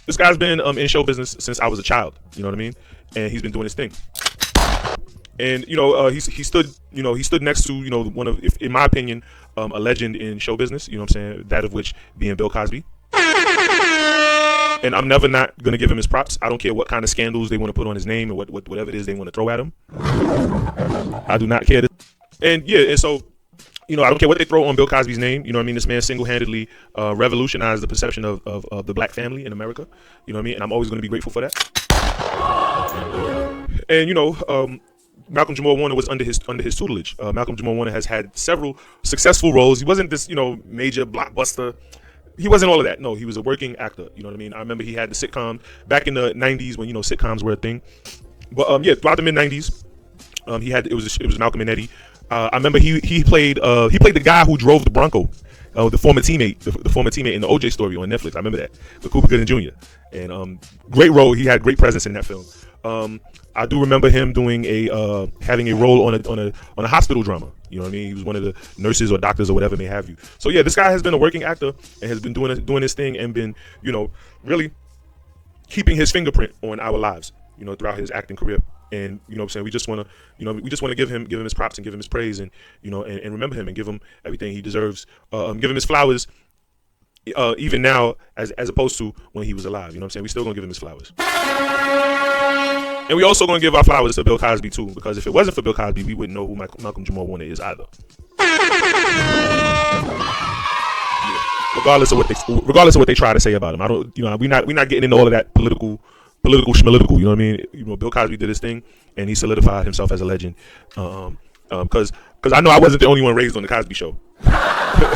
This guy's been in show business since I was a child. You know what I mean? And he's been doing his thing. And he stood next to one of, if, in my opinion, a legend in show business. You know what I'm saying? That of which being Bill Cosby. And I'm never not gonna give him his props. I don't care what kind of scandals they want to put on his name or whatever it is they want to throw at him. I do not care. And so I don't care what they throw on Bill Cosby's name. You know what I mean? This man single-handedly revolutionized the perception of the black family in America. You know what I mean? And I'm always going to be grateful for that. And Malcolm-Jamal Warner was under his tutelage. Malcolm-Jamal Warner has had several successful roles. He wasn't this major blockbuster. He wasn't all of that. No, he was a working actor. You know what I mean? I remember he had the sitcom back in the 90s when sitcoms were a thing. But throughout the mid 90s, it was Malcolm and Eddie. I remember he played the guy who drove the Bronco, the former teammate in the OJ story on Netflix. I remember that, with Cooper Gooding Jr. And great role. He had great presence in that film. I do remember him doing having a role on a hospital drama. You know what I mean? He was one of the nurses or doctors or whatever may have you. So yeah, this guy has been a working actor and has been doing his thing and been really keeping his fingerprint on our lives throughout his acting career. And what I'm saying, we just want to give him his props and give him his praise and and remember him and give him everything he deserves. Give him his flowers, even now as opposed to when he was alive. You know what I'm saying? We still gonna give him his flowers. And we also gonna give our flowers to Bill Cosby too, because if it wasn't for Bill Cosby, we wouldn't know who Malcolm-Jamal Warner is either. Regardless of what they try to say about him, I don't. We're not getting into all of that political schmalitical. You know what I mean? Bill Cosby did his thing, and he solidified himself as a legend. Because I know I wasn't the only one raised on the Cosby Show.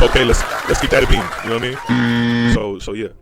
Okay, let's keep that a beam. You know what I mean? So yeah.